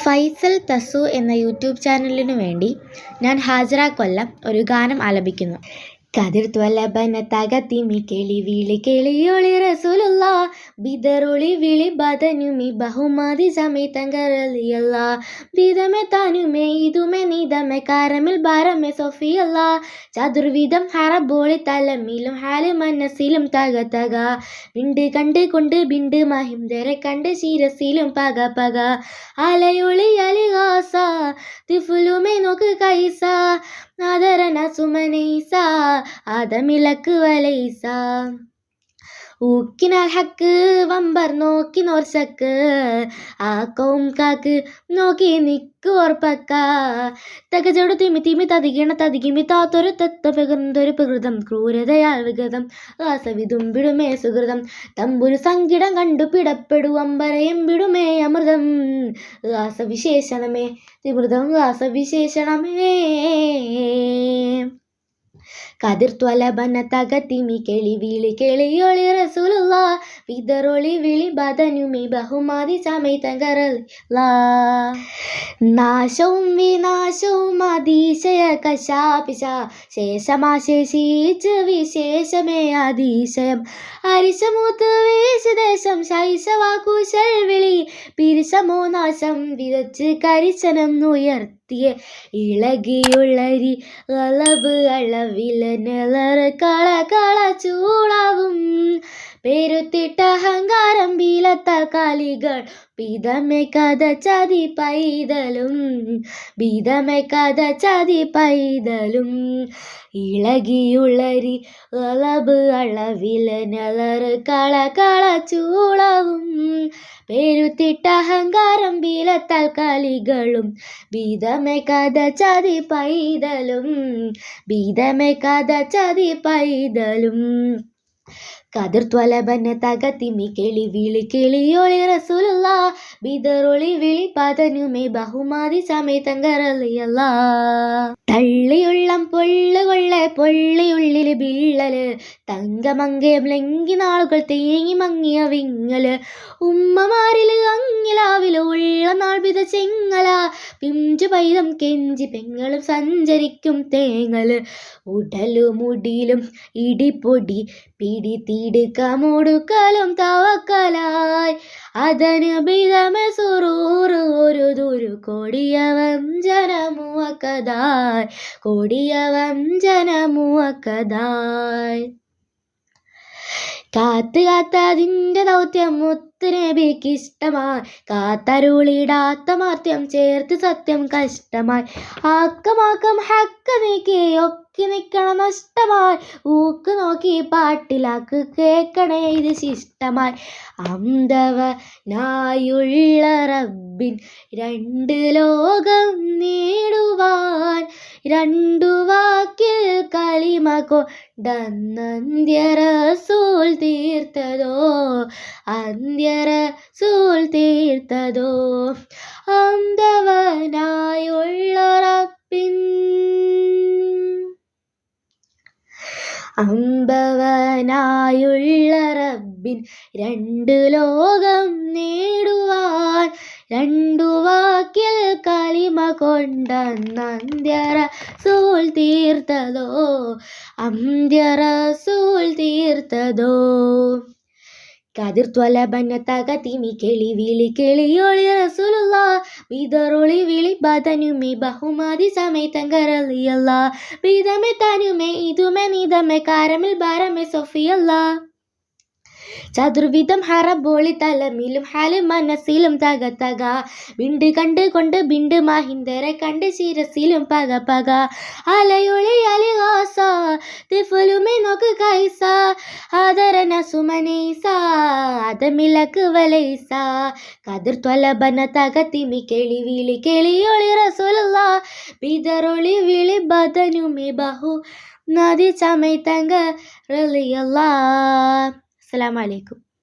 ഫൈസൽ തസു എന്ന യൂട്യൂബ് ചാനലിനു വേണ്ടി ഞാൻ ഹാജറ കൊല്ലം ഒരു ഗാനം ആലപിക്കുന്നു. കതിർത്വലബന തകത്തിമി കെളി വിളി കെളിയൊളി റസൂലുള്ള ബിദറൊളി വിളി ബദനുമി ബഹുമതി സമേതങ്കറലിയല്ല ബിദമെ താനുമേ ഇതുമെ നീതമെ കാരമിൽ ബാരമെ സൊഫിയല്ല ചതുർവിധം ഹറബോളി തലമിലും ഹാല് മനസ്സിലും തക തക വിണ്ട് കണ്ട് കൊണ്ട് ബിണ്ട് മഹിംദരെ കണ്ട് ശിരസിലും പക പക അലയൊളി അലിഹാസ തിഫുലുമെ നോക്ക് കൈസ ആദരന സുമനൈസ ആദമിലക്ക് വലൈസ ഊക്കിനാൽ ഹക്ക് വമ്പർ നോക്കി നോർച്ചക്ക് ആ കൗം കാക്ക് നോക്കി നിക്ക് ഓർപ്പക്ക തകജോട് തിമി തിമി തതികിമി താത്തൊരു തത്വപകർന്നൊരു പ്രകൃതം ക്രൂരതയാൽ വിഗതം ആസവിതുമ്പിടുമേ സുഹൃതം തമ്പുരു സങ്കിടം കണ്ടു പിടപ്പെടുവമ്പരയും വിടുമേ അമൃതം ആസവിശേഷണമേ തിമൃതം ആസവിശേഷണമേ കതിർത്വലബന തകത്തിമി കെളി വിളി കെളിയൊളി റസൂലുള്ള വിദറൊളി വിളി ബദനുമി ബഹുമതി സമേതങ്കറലിയല്ല നാശവും വിനാശവും അതിശയ കശാപിശ ശേഷമാശേഷിച്ച് വിശേഷമേ അതിശയം അരിശമൂത്ത് വീശദേശം ശൈശവാക്കുശൽ വിളി പിരിശമോ നാശം വിതച്ച് കരിശനം ഉയർത്തിയ ഇളകിയുള്ളരി അളവ് അളവില നിലറ് കള കള ചൂടാവും പെരുത്തിട്ട അഹങ്കാരം ബീലത്താൽ കാലികൾ ബീതമെ കഥ ചതി പൈതലും ബീതമെ കഥ ചതി പൈതലും ഇളകിയുള്ളരി അളവ് അളവില നിലറ് കള കള ചൂടാവും പെരുത്തിട്ട അഹങ്കാരം ബീലത്താൽ കാലികളും ബീതമെ കഥ ചതി പൈതലും ബീതമെ കഥ ചതി പൈതലും കതിർത്വലബന തകത്തിമി കെളി വിളി കെളിയൊളി റസൂലുള്ള ബിദറൊളി വിളി പതനുമേ ബഹുമതി സമേതങ്കറലിയല്ല തള്ളിയുള്ളം പൊള്ളുകൊള്ള പൊള്ളിയുള്ളില് ബിള്ളല് തങ്കമങ്കയം ലങ്കി നാളുകൾ തേങ്ങി മങ്ങിയ വിങ്ങല് ഉമ്മമാരില് അങ്ങിലാവില് ഉള്ള നാൾ വിത ചെങ്ങല പിഞ്ചു പൈതം കെഞ്ചി പെങ്ങളും സഞ്ചരിക്കും തേങ്ങല് ഉടലും മുടിയിലും ഇടിപ്പൊടി പിടി തീടുക്കമൊടുക്കലും തവക്കലായി അതന് ബിതമെ സുറൂറ് ഒരു ദുരു കൊടിയ വഞ്ചനമുവക്കതായി കൊടിയ വഞ്ചനമുവക്കതായി കാത്ത് കാത്തതിൻ്റെ ദൗത്യം മുത്തുനബിക്ക് ഇഷ്ടമായി കാത്തരുളിടാത്ത മാർത്യം ചേർത്ത് സത്യം കഷ്ടമായി ആക്കമാക്കം ഹക്ക നീക്കി ഒക്കെ നിൽക്കണം നഷ്ടമായി ഊക്ക് നോക്കി പാട്ടിലാക്ക് കേൾക്കണേ ഇത് ശിഷ്ടമായി അന്തവനായുള്ള റബ്ബിൻ രണ്ട് ലോകം നേടുവാൻ രണ്ടു വാക്കിൽ കളിമ കൊണ്ടന്ത്യ റസൂൽ തീർത്തതോ അന്ത്യ റസൂൽ തീർത്തതോ അന്തവനായുള്ള റബ്ബിൻ അമ്പവനായുള്ള റബ്ബിൻ രണ്ട് ലോകം നേടുവാൻ രണ്ടു വാക്കിൽ കളിമ കൊണ്ടന്ത്യ റസൂൽ തീർത്തതോ അന്ത്യ റസൂൽ തീർത്തതോ കതിർത്വലബന തകത്തിമി കെളി വിളി കെളിയൊളി റസൂലുള്ള ബിദറൊളി വിളി ബദനുമി ബഹുമതി സമേതങ്കറലിയല്ല ബിദമെ താനുമേ ഇതുമെ നീതമെ കാരമിൽ ബാരമെ സൊഫിയല്ല ചതുർവിധം ഹറബോളി തലമിലും ഹാല് മനസ്സിലും തക തക വിണ്ട് കണ്ട് കൊണ്ട് ബിണ്ട് മഹിന്ദരെ കണ്ട് ശിരസിലും പക പക അലയൊളി അലിഹാസ തിഫുലുമെ നോക്ക് കൈസ ആദരന സുമനൈസ ആദമിലക്ക് വലൈസ കതിർത്വലബന തകത്തിമി കെളി വിളി കെളിയൊളി റസൂലുള്ള ബിദറൊളി വിളി ബദനുമി ബഹു നദി സമേതങ്കറലിയല്ല. അസ്സലാമു അലൈക്കും.